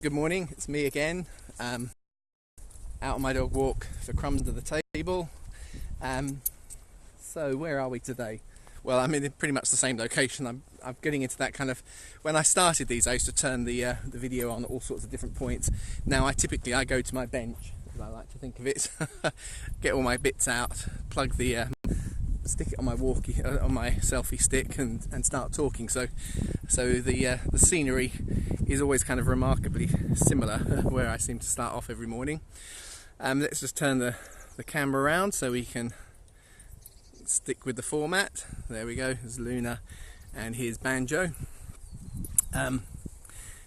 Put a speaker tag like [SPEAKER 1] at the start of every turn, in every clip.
[SPEAKER 1] Good morning, it's me again, out on my dog walk for Crumbs to the table. So where are we today? Well, I'm in pretty much the same location. I'm getting into that kind of, when I started these I used to turn the video on at all sorts of different points. Now I go to my bench, as I like to think of it, get all my bits out, plug the stick it on my on my selfie stick and start talking. So the scenery is always kind of remarkably similar where I seem to start off every morning. Let's just turn the camera around so we can stick with the format. There we go, there's Luna and here's Banjo. In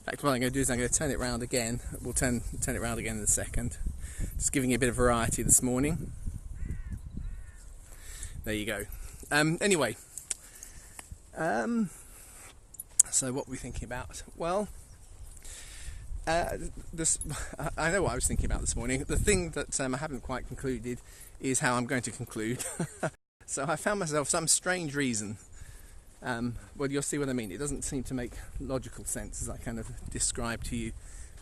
[SPEAKER 1] fact, what I'm going to do is I'm going to turn it round again. We'll turn it round again in a second. Just giving you a bit of variety this morning. There you go. Anyway, so what were we thinking about? Well, I know what I was thinking about this morning. The thing that I haven't quite concluded is how I'm going to conclude. So I found myself some strange reason. Well, you'll see what I mean. It doesn't seem to make logical sense as I kind of describe to you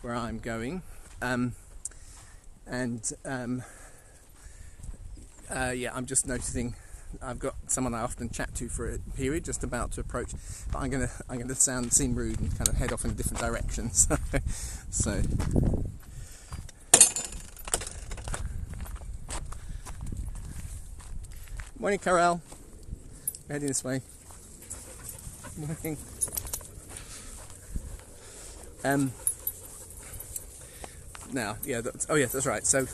[SPEAKER 1] where I'm going. Yeah, I'm just noticing I've got someone I often chat to for a period just about to approach, but I'm gonna seem rude and kind of head off in a different direction. So morning, Carol. We're heading this way. Morning. Now, yeah. That's right. So,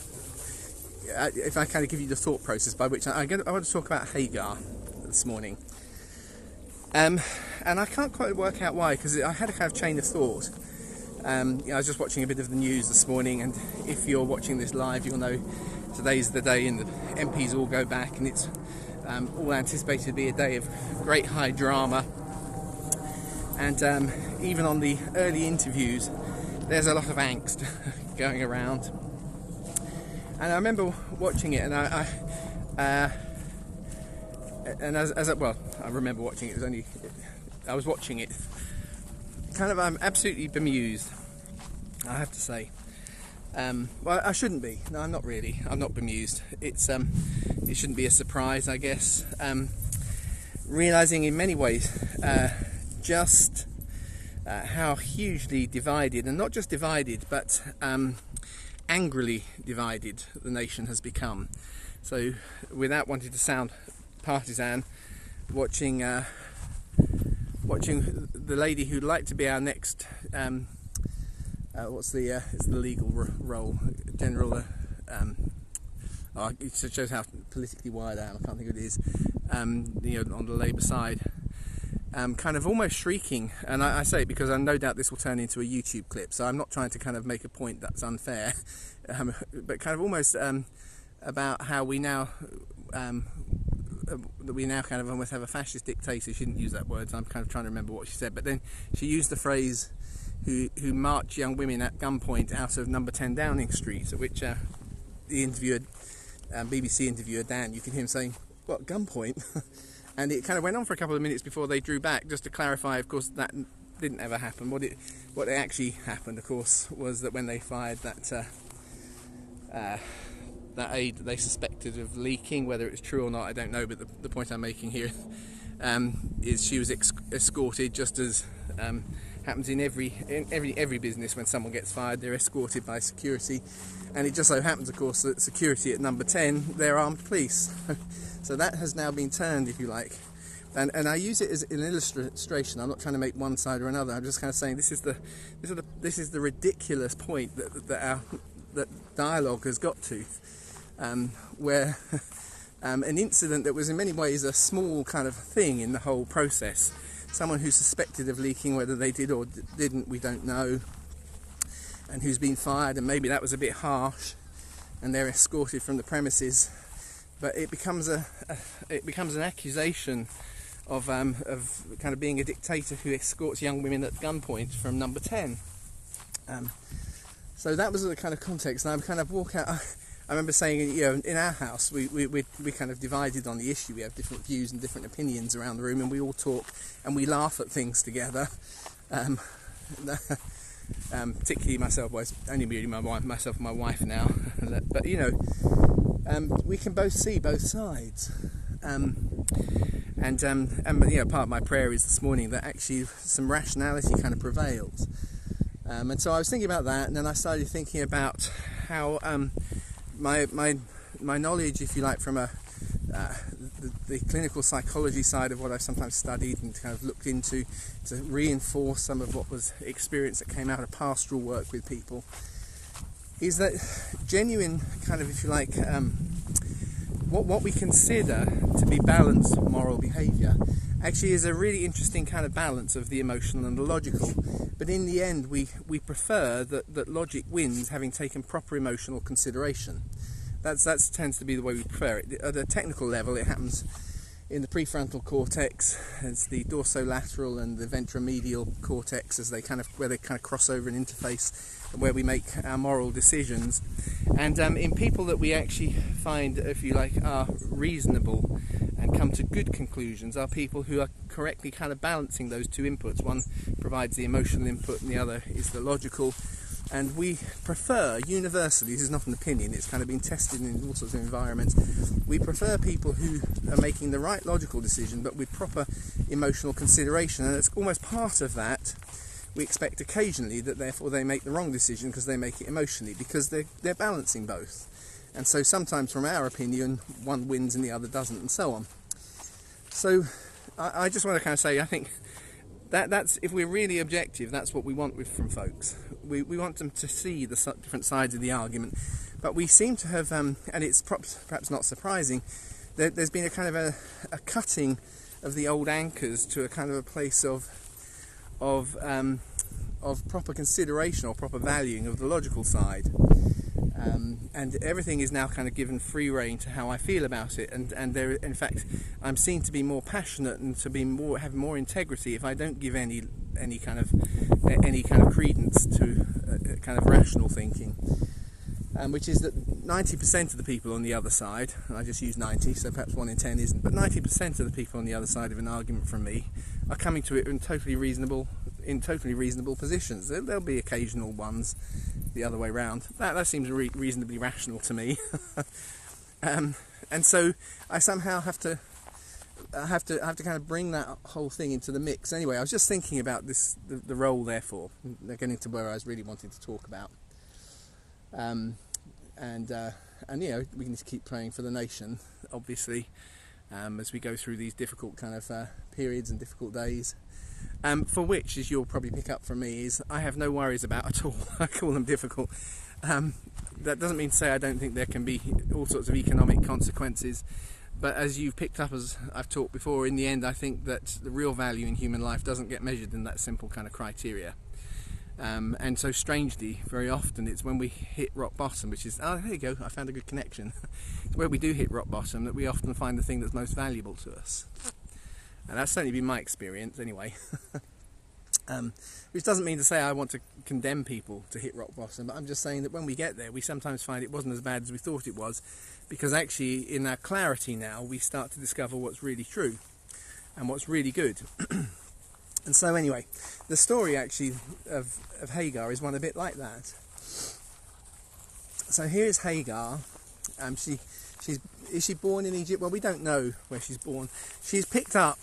[SPEAKER 1] if I kind of give you the thought process by which I want to talk about Hagar this morning, and I can't quite work out why, because I had a kind of chain of thought. I was just watching a bit of the news this morning, and if you're watching this live, you'll know today's the day, and the MPs all go back, and it's all anticipated to be a day of great high drama. And even on the early interviews, there's a lot of angst going around. And I remember watching it, and I remember watching it. I was watching it. I'm absolutely bemused, I have to say. Well, I shouldn't be. No, I'm not really. I'm not bemused. It shouldn't be a surprise, I guess. Realizing in many ways just how hugely divided, and not just divided, but angrily divided the nation has become. So, without wanting to sound partisan, watching the lady who'd like to be our next what's the legal role, general. It shows how politically wide I am. I can't think of what it is. On the Labour side. Kind of almost shrieking, and I say it because I no doubt this will turn into a YouTube clip, so I'm not trying to kind of make a point that's unfair, but kind of almost about how we now kind of almost have a fascist dictator. She didn't use that word, so I'm kind of trying to remember what she said, but then she used the phrase who march young women at gunpoint out of number 10 Downing Street, at which the interviewer, BBC interviewer Dan, you can hear him saying, "What, gunpoint?" And it kind of went on for a couple of minutes before they drew back, just to clarify, of course, that didn't ever happen. What actually happened, of course, was that when they fired that aid that they suspected of leaking, whether it's true or not, I don't know, but the point I'm making here is she was escorted, just as happens in every business. When someone gets fired, they're escorted by security, and it just so happens, of course, that security at number 10, they're armed police. So that has now been turned, if you like, and I use it as an illustration. I'm not trying to make one side or another. I'm just kind of saying this is the ridiculous point that dialogue has got to, where an incident that was in many ways a small kind of thing in the whole process, someone who's suspected of leaking, whether they did or didn't, we don't know, and who's been fired, and maybe that was a bit harsh, and they're escorted from the premises. But it becomes an accusation of kind of being a dictator who escorts young women at gunpoint from number 10. So that was the kind of context, and I kind of walk out. I remember saying, in our house, we kind of divided on the issue. We have different views and different opinions around the room, and we all talk and we laugh at things together. particularly myself. Well, it's only really myself and my wife now. But you know, we can both see both sides. And you know, part of my prayer is this morning that actually some rationality kind of prevails. And so I was thinking about that, and then I started thinking about how my knowledge, if you like, from the clinical psychology side of what I've sometimes studied and kind of looked into to reinforce some of what was experience that came out of pastoral work with people, is that genuine kind of, if you like, what we consider to be balanced moral behaviour actually is a really interesting kind of balance of the emotional and the logical. But in the end, we prefer that logic wins, having taken proper emotional consideration. That tends to be the way we prefer it. At a technical level, it happens in the prefrontal cortex. It's the dorsolateral and the ventromedial cortex where they kind of cross over and interface, where we make our moral decisions. And in people that we actually find, if you like, are reasonable and come to good conclusions, are people who are correctly kind of balancing those two inputs. One provides the emotional input and the other is the logical. And we prefer, universally, this is not an opinion, it's kind of been tested in all sorts of environments, we prefer people who are making the right logical decision but with proper emotional consideration. And it's almost part of that. We expect occasionally that therefore they make the wrong decision because they make it emotionally, because they're balancing both. And so sometimes, from our opinion, one wins and the other doesn't, and so on. So I just want to kind of say, I think that's, if we're really objective, that's what we want from folks. We want them to see the different sides of the argument. But we seem to have, and it's perhaps not surprising, there's been a kind of a cutting of the old anchors to a kind of a place of proper consideration or proper valuing of the logical side. And everything is now kind of given free rein to how I feel about it, and there, in fact, I'm seen to be more passionate and to be have more integrity if I don't give any kind of credence to kind of rational thinking, which is that 90% of the people on the other side, and I just use 90, so perhaps 1 in 10 isn't, but 90% of the people on the other side of an argument from me are coming to it in totally reasonable positions. There'll be occasional ones the other way round. That seems reasonably rational to me. And so I somehow have to kind of bring that whole thing into the mix. Anyway, I was just thinking about the role, therefore, getting to where I was really wanting to talk about. And you know, we need to keep praying for the nation, obviously, as we go through these difficult kind of periods and difficult days. For which, as you'll probably pick up from me, is I have no worries about at all. I call them difficult. That doesn't mean to say I don't think there can be all sorts of economic consequences, but as you've picked up, as I've talked before, in the end I think that the real value in human life doesn't get measured in that simple kind of criteria. And so strangely, very often it's when we hit rock bottom, which is, there you go, I found a good connection. It's where we do hit rock bottom that we often find the thing that's most valuable to us. And that's certainly been my experience anyway. Which doesn't mean to say I want to condemn people to hit rock bottom, but I'm just saying that when we get there, we sometimes find it wasn't as bad as we thought it was, because actually in our clarity now, we start to discover what's really true and what's really good. And so anyway, the story actually of Hagar is one a bit like that. So here's Hagar. Is she born in Egypt? Well, we don't know where she's born. She's picked up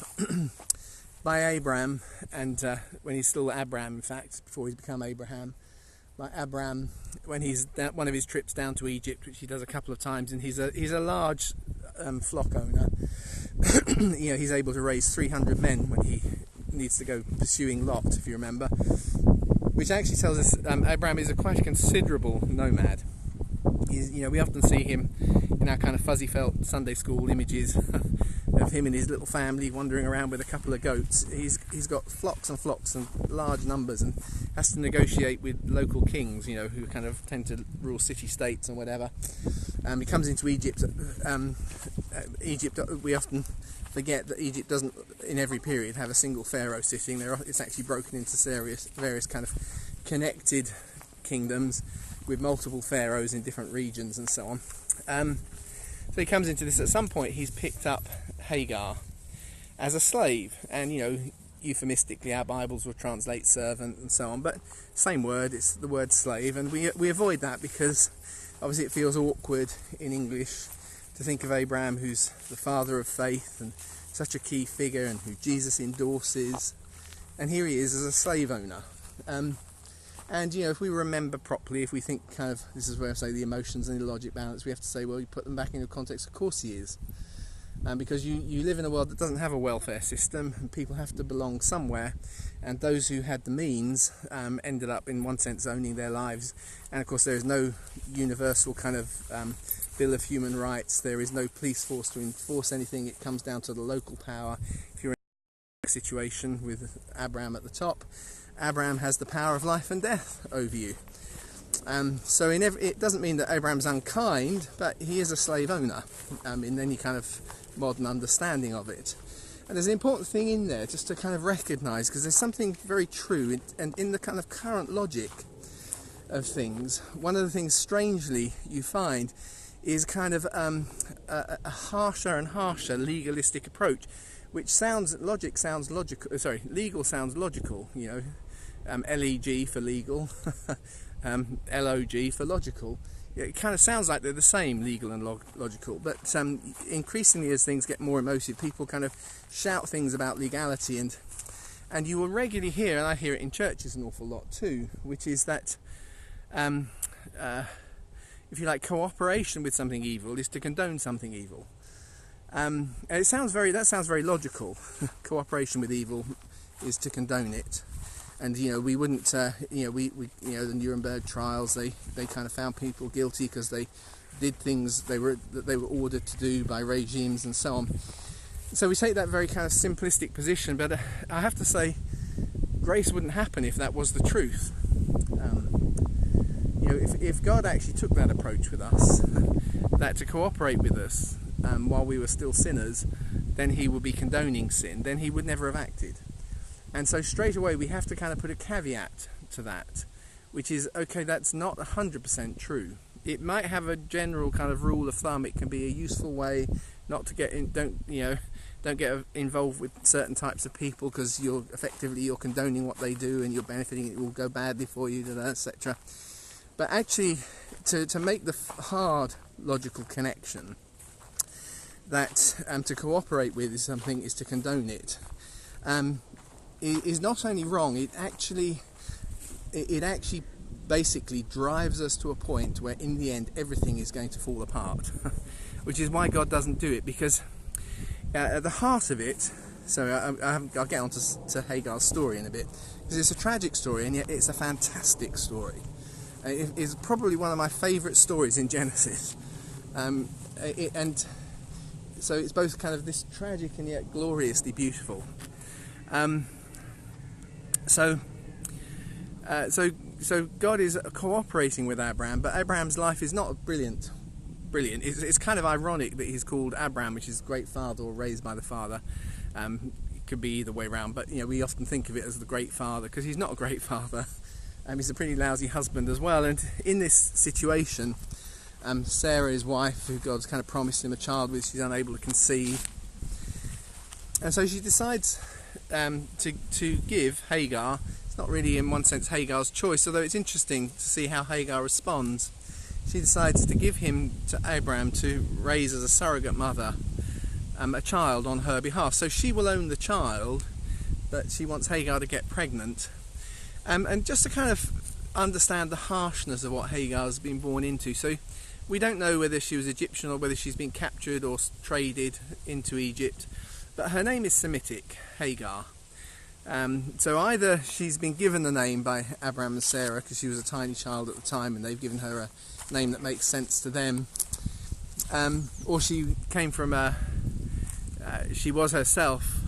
[SPEAKER 1] by Abraham, and when he's still Abram, in fact, before he's become Abraham, by Abram, when he's one of his trips down to Egypt, which he does a couple of times, and he's a large flock owner. You know, he's able to raise 300 men when he needs to go pursuing Lot, if you remember, which actually tells us Abraham is a quite considerable nomad. You know, we often see him in our kind of fuzzy felt Sunday school images of him and his little family wandering around with a couple of goats. He's got flocks and flocks and large numbers, and has to negotiate with local kings, you know, who kind of tend to rule city-states and whatever. He comes into Egypt. Egypt, we often forget that Egypt doesn't, in every period, have a single pharaoh sitting there. It's actually broken into various kind of connected kingdoms with multiple pharaohs in different regions and so on. So he comes into this. At some point he's picked up Hagar as a slave, and you know, euphemistically our Bibles will translate servant and so on, but same word, it's the word slave, and we avoid that because obviously it feels awkward in English to think of Abraham, who's the father of faith and such a key figure and who Jesus endorses, and here he is as a slave owner. And you know, if we remember properly, if we think kind of, this is where I say the emotions and the logic balance, we have to say, well, you put them back in the context, of course he is. Because you live in a world that doesn't have a welfare system, and people have to belong somewhere, and those who had the means ended up in one sense owning their lives. And of course there is no universal kind of Bill of Human Rights, there is no police force to enforce anything, it comes down to the local power. If you're in a situation with Abraham at the top, Abraham has the power of life and death over you. So it doesn't mean that Abraham's unkind, but he is a slave owner in any kind of modern understanding of it. And there's an important thing in there just to kind of recognise, because there's something very true, and in the kind of current logic of things, one of the things strangely you find is kind of a harsher and harsher legalistic approach, which legal sounds logical, you know, LEG for legal, LOG for logical. It kind of sounds like they're the same, legal and logical, but increasingly as things get more emotive, people kind of shout things about legality, and you will regularly hear, and I hear it in churches an awful lot too, which is that if you like, cooperation with something evil is to condone something evil. And that sounds very logical. Cooperation with evil is to condone it. And you know, we wouldn't, you know, the Nuremberg trials, they kind of found people guilty because they did things that they were ordered to do by regimes and so on. So we take that very kind of simplistic position, but I have to say, grace wouldn't happen if that was the truth. You know, if God actually took that approach with us, that to cooperate with us while we were still sinners, then he would be condoning sin, then he would never have acted. And so straight away we have to kind of put a caveat to that, which is, okay, that's not 100% true. It might have a general kind of rule of thumb. It can be a useful way not to get in, don't get involved with certain types of people, because you're condoning what they do and you're benefiting, it will go badly for you, etc. But actually, to make the hard logical connection that to cooperate with is to condone it, is not only wrong, it actually basically drives us to a point where in the end everything is going to fall apart. Which is why God doesn't do it, because at the heart of it, so I'll get on to Hagar's story in a bit, because it's a tragic story and yet it's a fantastic story. It is probably one of my favourite stories in Genesis, and so it's both kind of this tragic and yet gloriously beautiful. So God is cooperating with Abraham, but Abraham's life is not brilliant. It's kind of ironic that he's called Abraham, which is great father or raised by the father. It could be either way around, but you know, we often think of it as the great father, because he's not a great father. He's a pretty lousy husband as well. And in this situation, Sarah, his wife, who God's kind of promised him a child with, she's unable to conceive, and so she decides to give Hagar. It's not really in one sense Hagar's choice, although it's interesting to see how Hagar responds. She decides to give him to Abraham to raise as a surrogate mother a child on her behalf. So she will own the child, but she wants Hagar to get pregnant. And just to kind of understand the harshness of what Hagar's been born into. So we don't know whether she was Egyptian or whether she's been captured or traded into Egypt, but her name is Semitic, Hagar. So either she's been given the name by Abraham and Sarah because she was a tiny child at the time and they've given her a name that makes sense to them, or she came from she was herself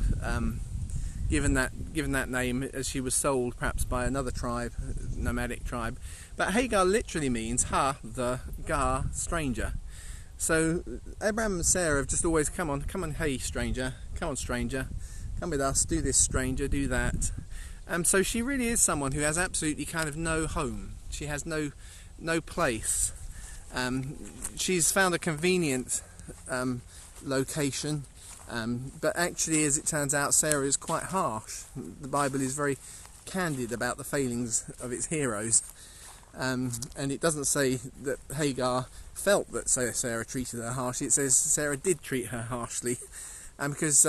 [SPEAKER 1] given that name as she was sold perhaps by another tribe, nomadic tribe. But Hagar literally means the Gar, stranger. So Abraham and Sarah have just always come on, hey stranger, come on stranger, come with us, do this stranger, do that. So she really is someone who has absolutely kind of no home. She has no place. She's found a convenient location But actually, as it turns out, Sarah is quite harsh. The Bible is very candid about the failings of its heroes. And it doesn't say that Hagar felt that Sarah treated her harshly. It says Sarah did treat her harshly. Because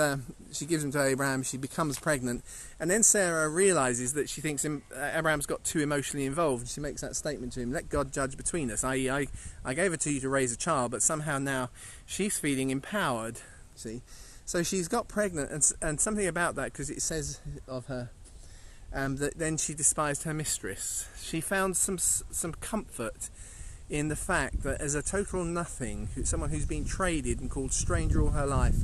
[SPEAKER 1] she gives him to Abraham, she becomes pregnant, and then Sarah realises that she thinks Abraham's got too emotionally involved. She makes that statement to him, let God judge between us, i.e. I gave her to you to raise a child, but somehow now she's feeling empowered, see. So she's got pregnant, and something about that, because it says of her that then she despised her mistress. She found some comfort in the fact that as a total nothing, someone who's been traded and called stranger all her life,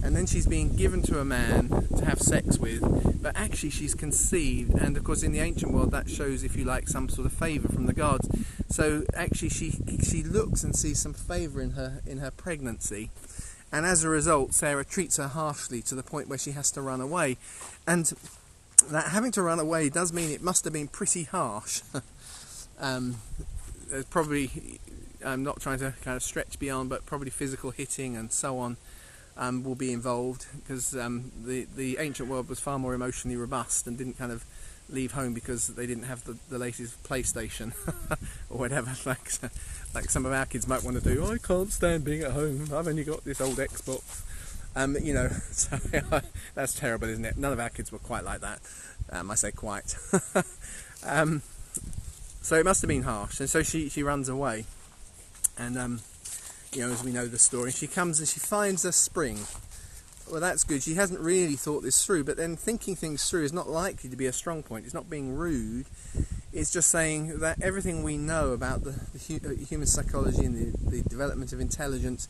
[SPEAKER 1] and then she's being given to a man to have sex with, but actually she's conceived, and of course in the ancient world that shows, if you like, some sort of favour from the gods. So actually she looks and sees some favour in her pregnancy, and as a result Sarah treats her harshly to the point where she has to run away. And that having to run away does mean it must have been pretty harsh. Probably, I'm not trying to kind of stretch beyond, but probably physical hitting and so on will be involved, because the ancient world was far more emotionally robust and didn't kind of leave home because they didn't have the latest PlayStation or whatever, like some of our kids might want to do. I can't stand being at home, I've only got this old Xbox. So that's terrible, isn't it? None of our kids were quite like that. I say quite. So it must have been harsh, and so she runs away, and as we know the story, she comes and she finds a spring. Well, that's good. She hasn't really thought this through, but then thinking things through is not likely to be a strong point. It's not being rude. It's just saying that everything we know about the human psychology and the development of intelligence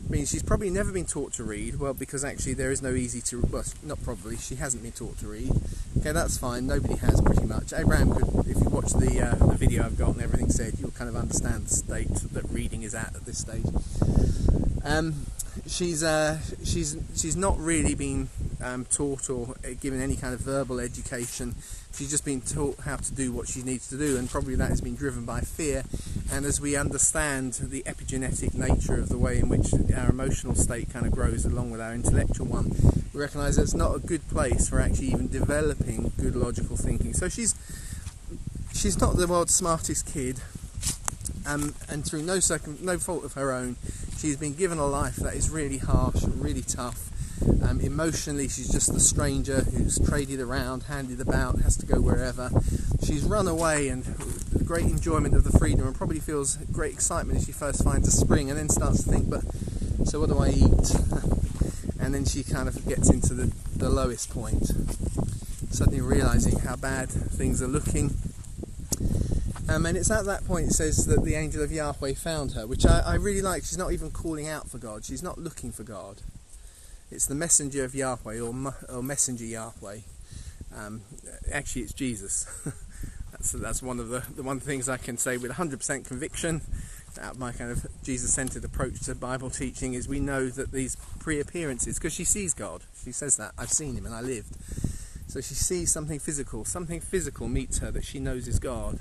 [SPEAKER 1] means she's probably never been taught to read. Well, because actually there is no easy to... Well, not probably. She hasn't been taught to read. Okay, that's fine. Nobody has, pretty much. Abraham could, if you watch the video I've got and everything said, you'll kind of understand the state that reading is at this stage. She's not really been taught or given any kind of verbal education. She's just been taught how to do what she needs to do, and probably that has been driven by fear. And as we understand the epigenetic nature of the way in which our emotional state kind of grows along with our intellectual one, we recognise that it's not a good place for actually even developing good logical thinking. So she's not the world's smartest kid, and through no fault of her own, she's been given a life that is really harsh, really tough. Emotionally, she's just the stranger who's traded around, handed about, has to go wherever. She's run away, and great enjoyment of the freedom, and probably feels great excitement as she first finds a spring, and then starts to think, but so what do I eat? And then she kind of gets into the lowest point, suddenly realising how bad things are looking. And it's at that point it says that the angel of Yahweh found her, which I really like. She's not even calling out for God. She's not looking for God. It's the messenger of Yahweh, or messenger Yahweh. Actually, it's Jesus. That's one of the one things I can say with 100% conviction out of my kind of Jesus-centered approach to Bible teaching, is we know that these pre-appearances, because she sees God. She says that, I've seen him and I lived. So she sees something physical meets her that she knows is God.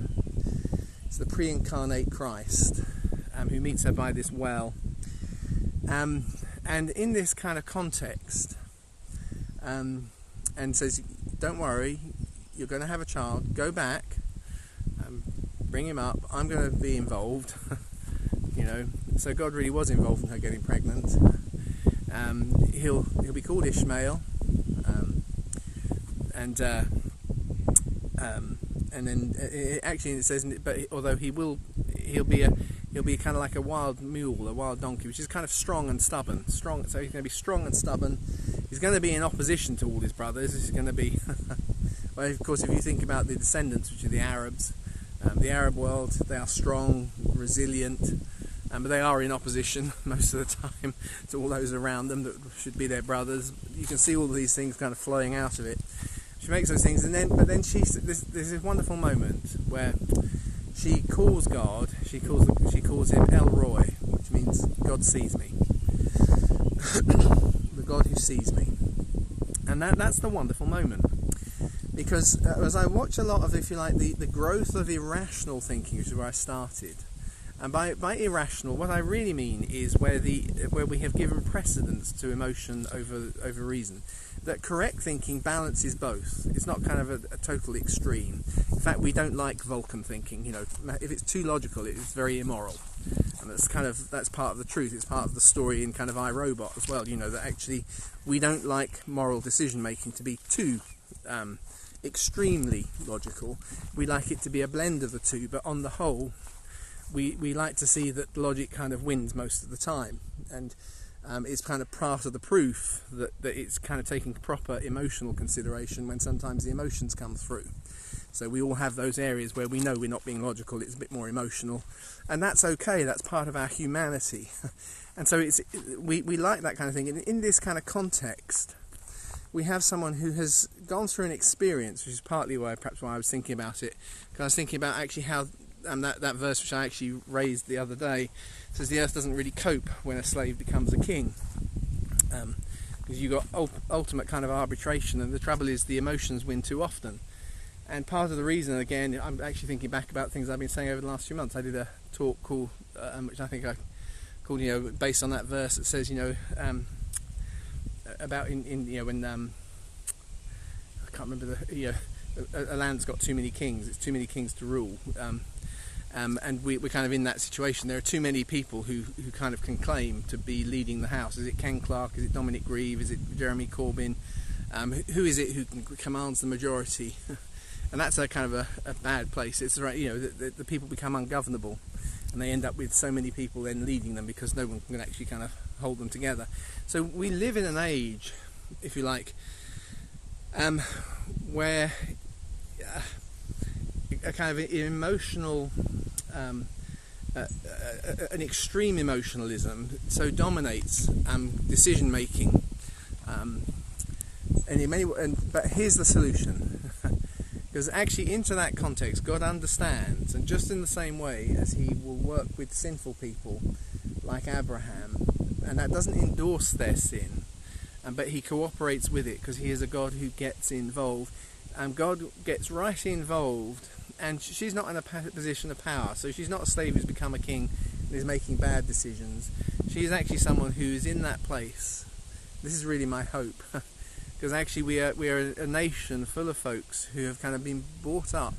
[SPEAKER 1] It's the pre-incarnate Christ who meets her by this well. And in this kind of context, and says, don't worry, you're going to have a child, go back, bring him up, I'm going to be involved. So God really was involved in her getting pregnant. He'll be called Ishmael, and then actually it says, but although he'll be kind of like a wild mule, a wild donkey, which is kind of strong and stubborn. So he's going to be strong and stubborn. He's going to be in opposition to all his brothers. He's going to be, well, of course, if you think about the descendants, which are the Arabs, the Arab world, they are strong, resilient, but they are in opposition most of the time to all those around them that should be their brothers. You can see all of these things kind of flowing out of it. She makes those things, but then there's this wonderful moment where she calls God. She calls him El Roy, which means God sees me. The God who sees me. And that's the wonderful moment. Because as I watch a lot of, if you like, the growth of irrational thinking, which is where I started, And by irrational, what I really mean is where we have given precedence to emotion over reason. That correct thinking balances both. It's not kind of a total extreme. In fact, we don't like Vulcan thinking. If it's too logical, it's very immoral. And that's part of the truth. It's part of the story in kind of iRobot as well. That actually we don't like moral decision making to be too extremely logical. We like it to be a blend of the two, but on the whole, we like to see that logic kind of wins most of the time, and it's kind of part of the proof that it's kind of taking proper emotional consideration when sometimes the emotions come through. So we all have those areas where we know we're not being logical, it's a bit more emotional, and that's okay, that's part of our humanity. And so we like that kind of thing. And in this kind of context, we have someone who has gone through an experience, which is partly why I was thinking about it, because I was thinking about actually how that verse which I actually raised the other day says the earth doesn't really cope when a slave becomes a king, because you've got ultimate kind of arbitration, and the trouble is the emotions win too often. And part of the reason, again, I'm actually thinking back about things I've been saying over the last few months. I did a talk called, which I think I called, based on that verse that says, about when I can't remember a land's got too many kings. It's too many kings to rule. And we're kind of in that situation. There are too many people who kind of can claim to be leading the house. Is it Ken Clarke? Is it Dominic Grieve? Is it Jeremy Corbyn? Who is it who commands the majority? And that's a kind of a bad place. It's right, the people become ungovernable, and they end up with so many people then leading them because no one can actually kind of hold them together. So we live in an age, if you like, where a kind of emotional, an extreme emotionalism so dominates decision making, and in many. But here's the solution. Because actually into that context, God understands, and just in the same way as he will work with sinful people like Abraham, and that doesn't endorse their sin, but he cooperates with it because he is a God who gets involved, and God gets right involved, and she's not in a position of power, so she's not a slave who's become a king and is making bad decisions. She is actually someone who is in that place. This is really my hope. Because actually we are a nation full of folks who have kind of been brought up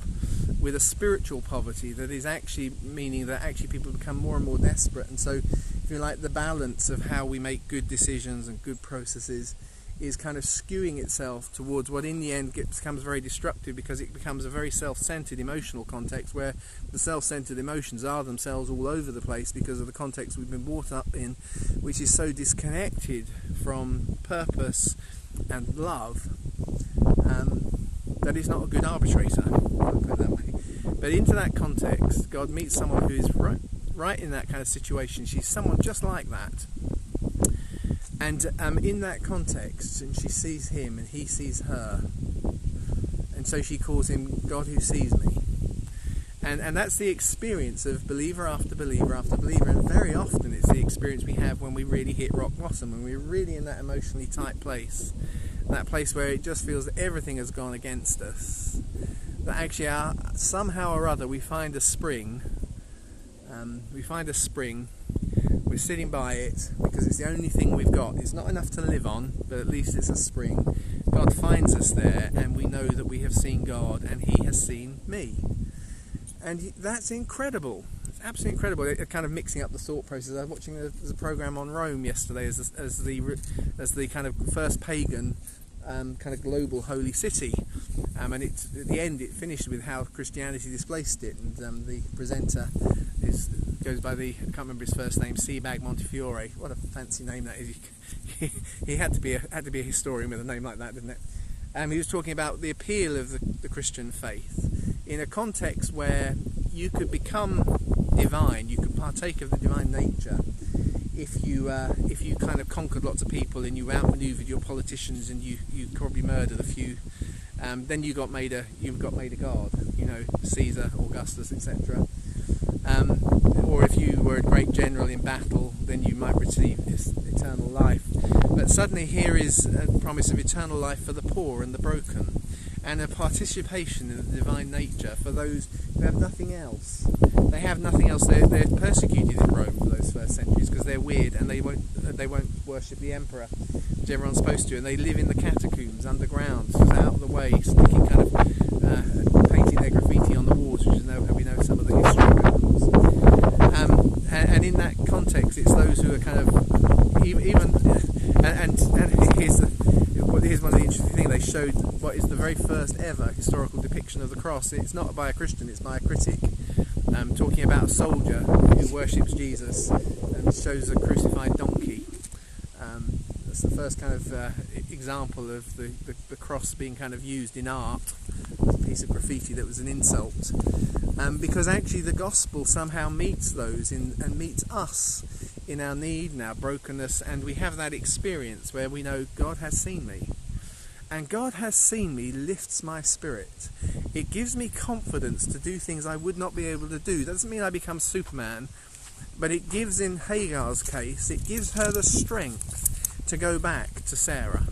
[SPEAKER 1] with a spiritual poverty that is actually meaning that actually people become more and more desperate. And so, if you like, the balance of how we make good decisions and good processes is kind of skewing itself towards what in the end becomes very destructive, because it becomes a very self-centered emotional context where the self-centered emotions are themselves all over the place because of the context we've been brought up in, which is so disconnected from purpose and love, that is not a good arbitrator, I'll put it that way. But into that context, God meets someone who is right in that kind of situation. She's someone just like that, and in that context, and she sees him and he sees her, and so she calls him God who sees me. And that's the experience of believer after believer after believer, and very often it's the experience we have when we really hit rock bottom, when we're really in that emotionally tight place, that place where it just feels that everything has gone against us, that actually somehow or other we find a spring, we're sitting by it because it's the only thing we've got. It's not enough to live on, but at least it's a spring. God finds us there, and we know that we have seen God and he has seen me. And that's incredible. It's absolutely incredible. It kind of mixing up the thought process. I was watching the program on Rome yesterday as the kind of first pagan kind of global holy city, and at the end it finished with how Christianity displaced it. And the presenter goes by I can't remember his first name, Sebag Montefiore. What a fancy name that is. He had to be a historian with a name like that, didn't it? He was talking about the appeal of the Christian faith in a context where you could become divine, you could partake of the divine nature if you kind of conquered lots of people and you outmaneuvered your politicians and you probably murdered a few. Then you got made a god, Caesar, Augustus, etc. Or if you were a great general in battle, then you might receive this eternal life. But suddenly here is a promise of eternal life for the poor and the broken. and a participation in the divine nature for those who have nothing else. They have nothing else. They're persecuted in Rome for those first centuries because they're weird and they won't worship the emperor, which everyone's supposed to, and they live in the catacombs underground, so out of the way, sticking kind of painting their graffiti on the walls, which is how we know some of the history records. And in that context, it's those who are kind of even and here's one of the interesting things. They showed what is the very first ever historical depiction of the cross. It's not by a Christian, it's by a critic, talking about a soldier who worships Jesus and shows a crucified donkey. That's the first kind of example of the cross being kind of used in art, a piece of graffiti that was an insult. Because actually the gospel somehow meets those and meets us in our need and our brokenness, and we have that experience where we know God has seen me. And God has seen me lifts my spirit. It gives me confidence to do things I would not be able to do. Doesn't mean I become Superman, but it gives, in Hagar's case, it gives her the strength to go back to Sarah.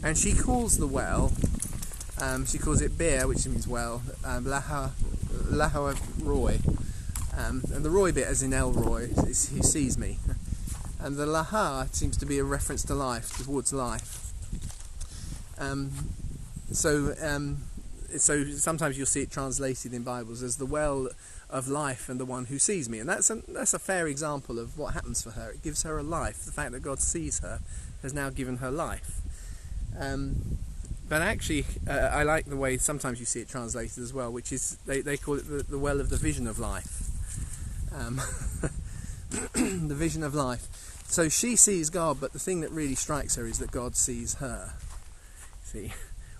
[SPEAKER 1] And she calls the well, she calls it Beer, which means well, Laha Roy. And the Roy bit, as in Elroy, is he sees me. And the Laha seems to be a reference to life, towards life. So sometimes you'll see it translated in Bibles as the well of life and the one who sees me, and that's a fair example of what happens for her. It gives her a life. The fact that God sees her has now given her life. But actually, I like the way sometimes you see it translated as well, which is they call it the well of the vision of life. The vision of life. So she sees God, but the thing that really strikes her is that God sees her. See,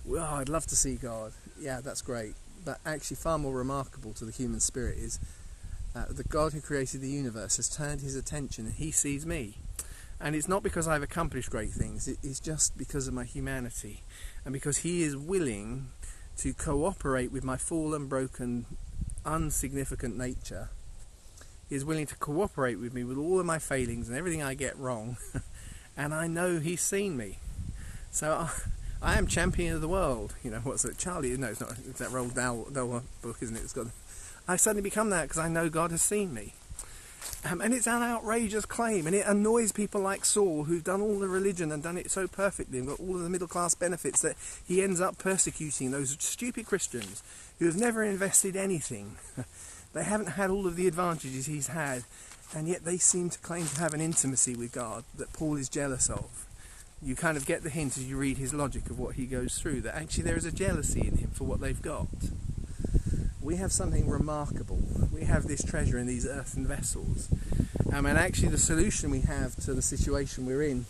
[SPEAKER 1] well, I'd love to see God. Yeah, that's great. But actually far more remarkable to the human spirit is the God who created the universe has turned his attention and he sees me. And it's not because I've accomplished great things, it is just because of my humanity. And because he is willing to cooperate with my fallen, broken, insignificant nature. He is willing to cooperate with me with all of my failings and everything I get wrong. And I know he's seen me. So I am champion of the world. You know, what's it? Charlie? No, it's not. It's that Roald Dahl book, isn't it? It's got. I suddenly become that because I know God has seen me. And it's an outrageous claim, and it annoys people like Saul, who've done all the religion and done it so perfectly and got all of the middle class benefits, that he ends up persecuting those stupid Christians who have never invested anything. They haven't had all of the advantages he's had, and yet they seem to claim to have an intimacy with God that Paul is jealous of. You kind of get the hint as you read his logic of what he goes through, that actually there is a jealousy in him for what they've got. We have something remarkable. We have this treasure in these earthen vessels. And actually the solution we have to the situation we're in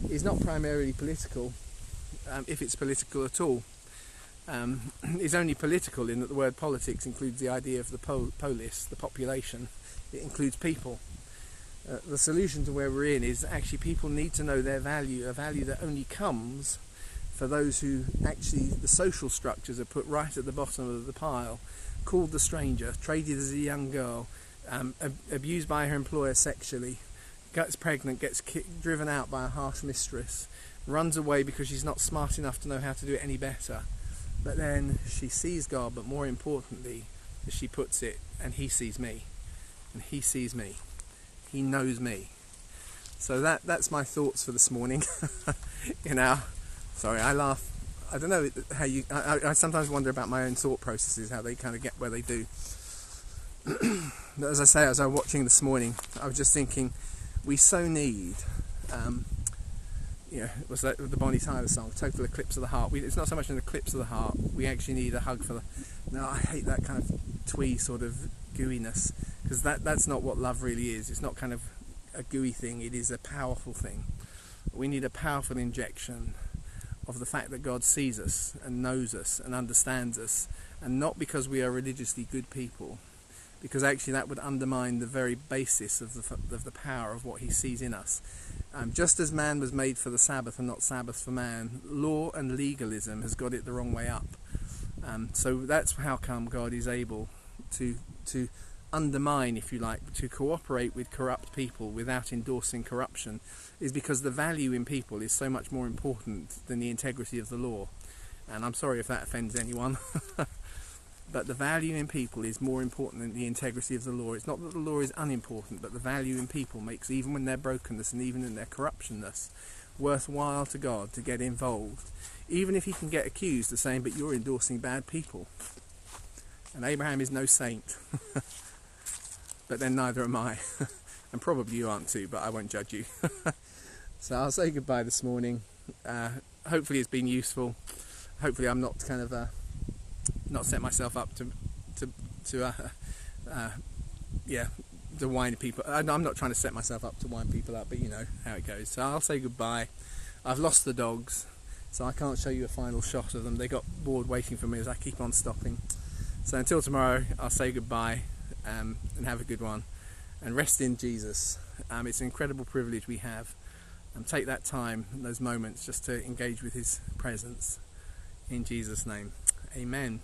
[SPEAKER 1] is not primarily political, if it's political at all. It's only political in that the word politics includes the idea of the polis, the population. It includes people. The solution to where we're in is actually people need to know their value, a value that only comes for those who actually, the social structures are put right at the bottom of the pile, called the stranger, traded as a young girl, abused by her employer sexually, gets pregnant, gets driven out by a harsh mistress, runs away because she's not smart enough to know how to do it any better. But then she sees God, but more importantly, as she puts it, and he sees me, and he sees me. He knows me. So that's my thoughts for this morning. Sorry, I laugh. I don't know how you. I sometimes wonder about my own thought processes, how they kind of get where they do. But as I say, as I was watching this morning, I was just thinking, we so need. Was that the Bonnie Tyler song, "Total Eclipse of the Heart"? It's not so much an eclipse of the heart. We actually need a hug for the. No, I hate that kind of twee sort of gooiness, because that's not what love really is. It's not kind of a gooey thing. It is a powerful thing. We need a powerful injection of the fact that God sees us and knows us and understands us, and not because we are religiously good people, because actually that would undermine the very basis of the power of what he sees in us. Just as man was made for the Sabbath and not Sabbath for man, law and legalism has got it the wrong way up. So that's how come God is able to undermine, if you like, to cooperate with corrupt people without endorsing corruption, is because the value in people is so much more important than the integrity of the law. and I'm sorry if that offends anyone. But the value in people is more important than the integrity of the law. It's not that the law is unimportant, but the value in people makes, even when their brokenness and even in their corruptionness, worthwhile to God to get involved. Even if he can get accused of saying, but you're endorsing bad people. And Abraham is no saint. But then neither am I. And probably you aren't too, but I won't judge you. So I'll say goodbye this morning. Hopefully it's been useful. Hopefully I'm not kind of not set myself up to wind people. I'm not trying to set myself up to wind people up, but you know how it goes. So I'll say goodbye. I've lost the dogs, so I can't show you a final shot of them. They got bored waiting for me as I keep on stopping. So until tomorrow, I'll say goodbye, and have a good one, and rest in Jesus. It's an incredible privilege we have, and take that time, those moments, just to engage with his presence. In Jesus' name, amen.